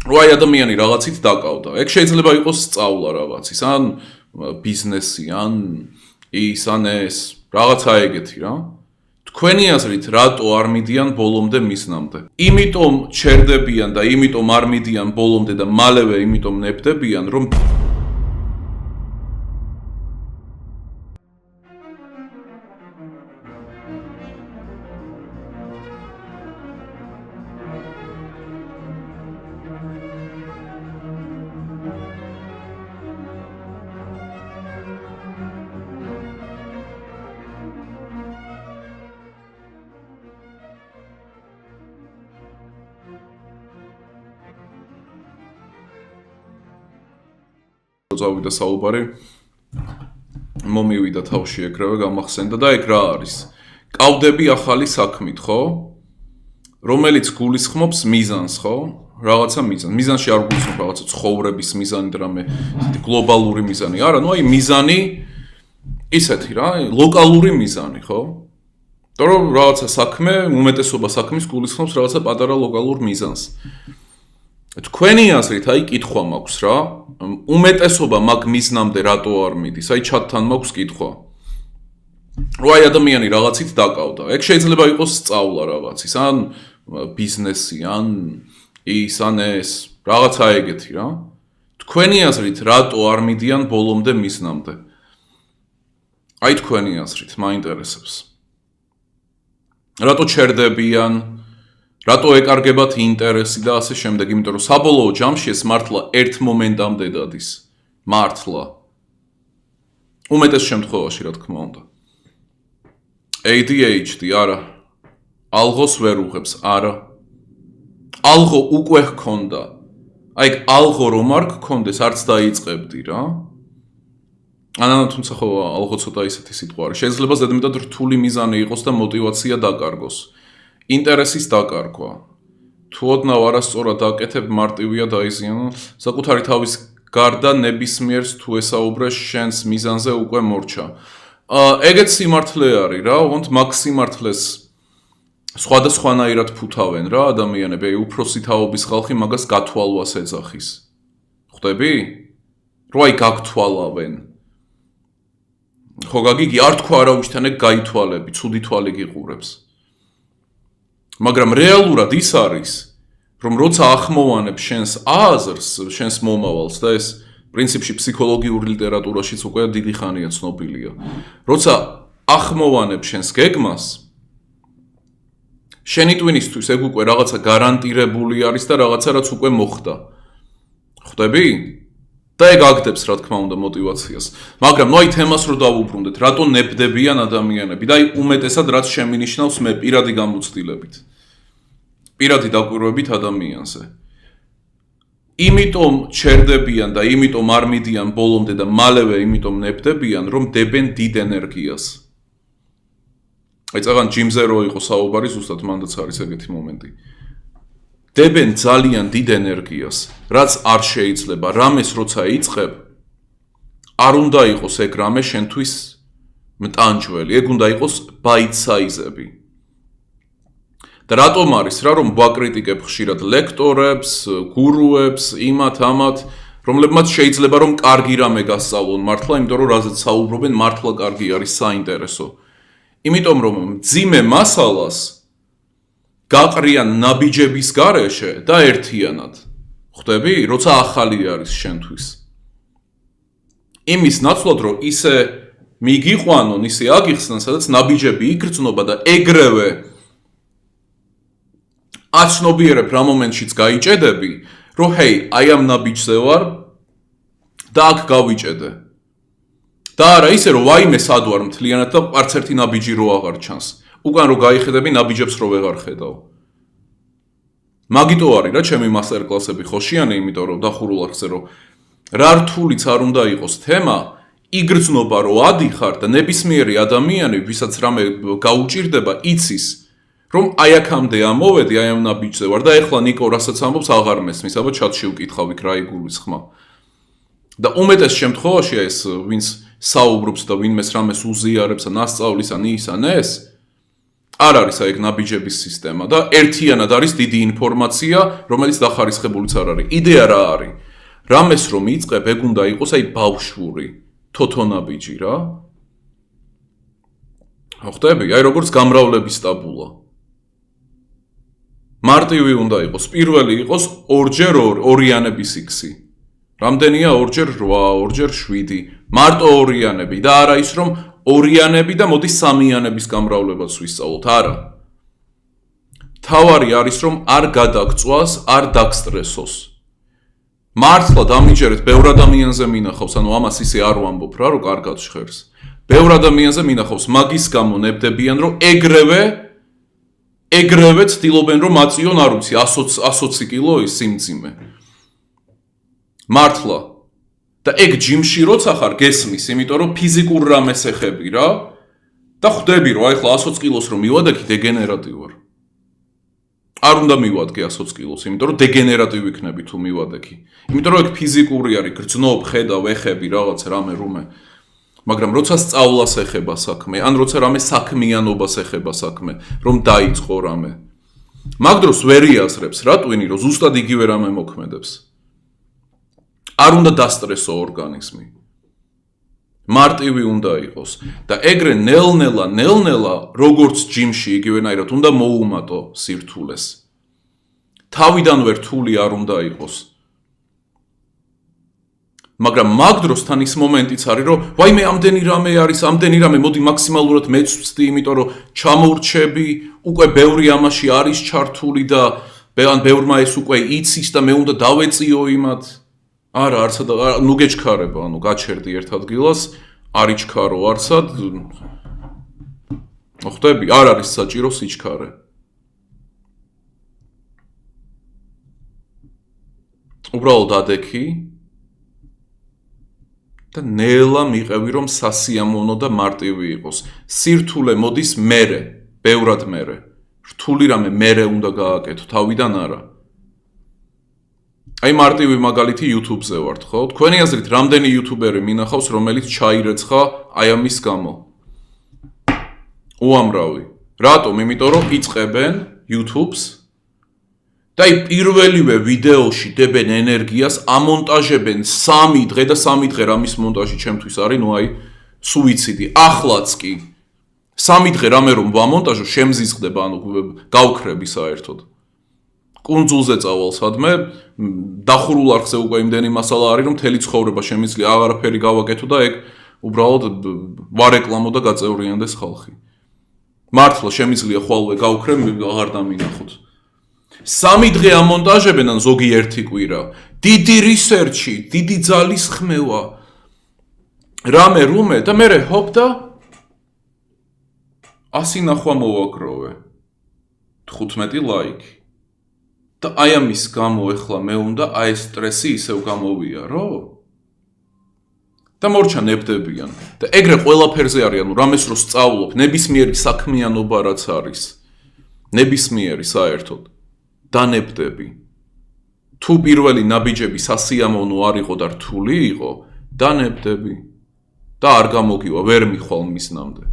რომ აი ადამიანი რაღაცით დაკავდა. ეგ შეიძლება იყოს სწავლა რაღაცის, ან ბიზნესი, ან ის, ან ეს, რაღაცა ეგეთი რა. თქვენი აზრით, რატო არ მიდიან ბოლომდე მიზნამდე? იმიტომ ჩერდებიან და იმიტომ არ მიდიან ბოლომდე და მალევე იმიტომ ნებდებიან, რომ წავიდა საუბარი მომივიდა თავში ეგრევე გამახსენდა და ეგ რა არის? კავდები ახალი საქმით, ხო? რომელიც გულისხმობს მიზანს, ხო? რაღაცა მიზანს. მიზანში არ გულისხმობს რაღაცა ცხოვრების მიზანი და რამე გლობალური მიზანი. არა, ნუ აი მიზანი ისეთი რა, ლოკალური მიზანი, ხო? იმიტომ რომ რაღაცა საქმე, უმეტესობა საქმის გულისხმობს რაღაცა პატარა ლოკალურ მიზანს. თქვენი აზრით, აი კითხვა მაქვს რა, უმეტესობა მაგ მიზნამდე რატო არ მიდის? აი ჩატთან მაქვს კითხვა. რომ აი ადამიანი რაღაცით დაკავდა. ეგ შეიძლება იყოს სწავლა რაღაცის, ან ბიზნესი, ან ის, ან ეს, რაღაცა ეგეთი რა. თქვენი აზრით, რატო არ მიდიან ბოლომდე მიზნამდე? აი თქვენი აზრით, მაინტერესებს. რატო ჩერდებიან? რატო ეკარგებათ ინტერესი და ასე შემდეგ, იმიტომ რომ საბოლოო ჯამში ეს მართლა ერთ მომენტამდე დადის. მართლა. უმეტეს შემთხვევაში, რა თქმა უნდა. ADHD, არა. ალღოს ვერ უღებს, არა. ალღო უკვე ჰქონდა. აი, ალღო რომ არ გქონდეს, არც დაიწყებდი რა. თუმცა ხო, ალღო ცოტა ისეთი სიტყვა არის. შეიძლება ზედმეტად რთული მიზანი იყოს და мотиваცია დაკარგოს. ინტერესის დაკარგვა. თუ ოდნავ არასწორად აკეთებ, მარტივია დაიზიანო. საკუთარი თავის გარდა ნებისმიერს თუ ესაუბრე შენს მიზანზე უკვე მორჩა. ეგეც სიმართლე არის რა, ოღონდ მაგ სიმართლეს სხვადასხვანაირად ფუთავენ რა ადამიანები, უფროსი თაობის ხალხი მაგას გათვალვას ეძახის. ხვდები? რო აი გაგთვალავენ. ხო გაგიგი, არ თქვა არავისთან ეგ გაითვალები, ცუდი თვალი გიყურებს. მაგრამ რეალურად ის არის, რომ როცა ახმოვანებ შენს აზრს, შენს მომავალს და ეს პრინციპში ფსიქოლოგიური ლიტერატურაშიც უკვე დიდი ხანია ცნობილია. როცა ახმოვანებ შენს გეგმას, შენი ტვინისთვის ეგ უკვე რაღაცა გარანტირებული არის და რაღაცა რაც უკვე მოხდა. ხვდები? და ეგ აგდებს რა თქმა უნდა мотиваციას. მაგრამ ნუ აი თემას რო დავუბრუნდეთ, რატო ნებდებიან ადამიანები და აი უმეტესად რაც შემინიშნავს მე პირადი გამოცდილებით. პირადი დაკვირვებით ადამიანზე. იმიტომ ჩერდებიან და იმიტომ არ მიდიან ბოლომდე და მალევე იმიტომ ნებდებიან, რომ დებენ დიდ ენერგიას. აი წაღან ჯიმზე რო იყო საუბარი, ზუსტად მანდაც არის ეგეთი მომენტი. დებენ ძალიან დიდ ენერგიას, რაც არ შეიძლება, რამეს როცა იწყებ, არ უნდა იყოს ეგ რამე შენთვის მტანჯველი, ეგ უნდა იყოს bite size-ები. და რატომ არის რა, რომ ვაკრიტიკებ ხშირად ლექტორებს, გურუებს, იმათ, ამათ, რომლებმაც შეიძლება რომ კარგი რამე გასწავლონ მართლა, იმიტომ რომ რაზეც საუბრობენ, მართლა კარგი არის საინტერესო. იმიტომ რომ მძიმე მასალას გაყრიან ნაბიჯების გარეშე და ერთიანად. ხვდები? როცა ახალი არის შენთვის. იმის ნაცვლად, რომ ისე მიგიყვანონ, ისე აგიხსნან, სადაც ნაბიჯები იგრძნობა და ეგრევე აცნობიერებ რა მომენტშიც გაიჭედები, რომ ჰეი, აი ამ ნაბიჯზე ვარ და აქ გავიჭედე. და არა ისე, რომ ვაიმე სად ვარ მთლიანად და არც ერთი ნაბიჯი რო აღარ ჩანს. უკან რო გაიხედები, ნაბიჯებს რო ვეღარ ხედავ. მაგიტო არის რა ჩემი მასტერ კლასები ხოშიანი, იმიტომ რომ დახურულახზე რომ რა რთულიც არ უნდა იყოს თემა, იგრძნობა რომ ადიხარ და ნებისმიერი ადამიანი, ვისაც რამე გაუჭირდება, იცის, რომ აი აქამდე ამოვედი, აი ამ ნაბიჯზე ვარ და ეხლა ნიკო რასაც ამბობს აღარ მესმის, აბა ჩატში უკითხავიქ რა იგულისხმა. და უმეტეს შემთხვევაში ეს ვინც საუბრობს და ვინმეს რამეს უზიარებს ან ასწავლის ან ის ან ეს არ არის აი ეგ ნაბიჯების სისტემა და ერთიანად არის დიდი ინფორმაცია, რომელიც დახარისხებულიც არ არის. იდეა რა არის? რამეს რომ იწყებ, ეგ უნდა იყოს აი ბავშვური, თოთონაბიჯი რა. ხვდები? აი როგორც გამრავლების ტაბულა. მარტივი უნდა იყოს. პირველი იყოს 2-ჯერ 2-იანების X-ი. რამდენია 2-ჯერ 8, 2-ჯერ 7. მარტო 2-იანები და არა ის რომ 2-იანები და მოდი 3-იანების გამრავლებაც ვისწავლოთ, არა. თავარი არის რომ არ გადაგწვას, არ დაგსტრესოს. მართლა დამიჯერეთ, ბევრ ადამიანზე მინახავს, ანუ ამას ისე არ ვამბობ რა, რომ კარგად ჟღერს. ბევრ ადამიანზე მინახავს, მაგის გამო ნებდებიან, რომ ეგრევე ცდილობენ, რომ აწიონ, არ ვიცი, 120 კილო ის სიმძიმე. მართლა. და ეგ ჯიმში როცა ხარ გესმის, იმიტომ რომ ფიზიკურ რამეს ეხები რა და ხვდები რომ აი ხლა 120 კილოს რომ მივადექი დეგენერატი ვარ. არ უნდა მივადგე 120 კილოს, იმიტომ რომ დეგენერატი ვიქნები თუ მივადექი. იმიტომ რომ ეგ ფიზიკური არის, გრძნობ, ხედავ, ეხები რაღაც რამე რუმე. მაგრამ როცა სწავლას ეხება საქმე, ან როცა რამე საქმიანობას ეხება საქმე, რომ დაიწყო რამე. მაგ დროს ვერ იაზრებს რა ტვინი, რომ ზუსტად იგივე რამე მოქმედებს. არ უნდა დასტრესო ორგანიზმი. მარტივი უნდა იყოს და ეგრე ნელ-ნელა როგორც ჯიმში იგივენაირად უნდა მოუმატო სირთულეს. თავიდანვე რთული არ უნდა იყოს. მაგრამ მაგ დროსთან ის მომენტიც არის, რომ ვაიმე ამდენი რამე არის, ამდენი რამე, მოდი მაქსიმალურად მეც ვწდი, იმიტომ რომ ჩამოვრჩები, უკვე ბევრი ამაში არის ჩართული და ბევრმა ეს უკვე იცის და მე უნდა დავეწიო იმათ. არა, არცად, ნუ გეჩქარება, ანუ გაჩერდი ერთ ადგილას, არ იჩქარო არცად. ხვდები, არ არის საჭირო სიჩქარე. უბრალოდ ადექი და ნელა მიყევი, რომ სასიამოვნო და მარტივი იყოს. სირთულე მოდის მერე, ბევრად მერე. რთული რამე მერე უნდა გააკეთო, თავიდან არა. აი მარტივი მაგალითი YouTube-ზე ვართ, ხო? თქვენი აზრით, რამდენი YouTuber-ი მინახავს, რომელიც ჩაირეცხა აი ამის გამო? უამრავი. რატომ? იმიტომ რომ იწყებენ YouTube-ს და აი პირველივე ვიდეოში დებენ ენერგიას, ამონტაჟებენ 3 დღე და 3 დღე რამის მონტაჟი ჩემთვის არის, ნუ აი სუიციდი. ახლაც კი 3 დღე რამე რომ ვამონტაჟო, შემზიზღდება, ანუ გავქრები საერთოდ. კუნძულზე წავალ სადმე, დახურულ არხზე უკვე იმდენი მასალა არის, რომ მთელი ცხოვრება შემიძლია აღარაფერი გავაკეთო და ეგ უბრალოდ ვარეკლამო და გაწევრიანდეს ხალხი. მართლა შემიძლია ხვალვე გავქრე, აღარ დამინახოთ. 3 დღე ამონტაჟებენ ან ზოგი 1 კვირა. დიდი რისერჩი, დიდი ძალის ხმევა. რამე რუმე და მე ჰოპ და 100 ნახვა მოვაგროვე. 15 ლაიქი. და აი ამის გამო ეხლა მე უნდა აი ეს სტრესი ისევ გამოვიარო? და მორჩა ნებდებიან. და ეგრე ყველაფერზე არის, ანუ რამეს რო სწავლობ, ნებისმიერი საქმიანობა რაც არის. ნებისმიერი საერთოდ დანებდები. თუ პირველი ნაბიჯები სასიამოვნო არ იყო და რთული იყო, დანებდები. და არ გამოგივა, ვერ მიხვალ მისნამდე.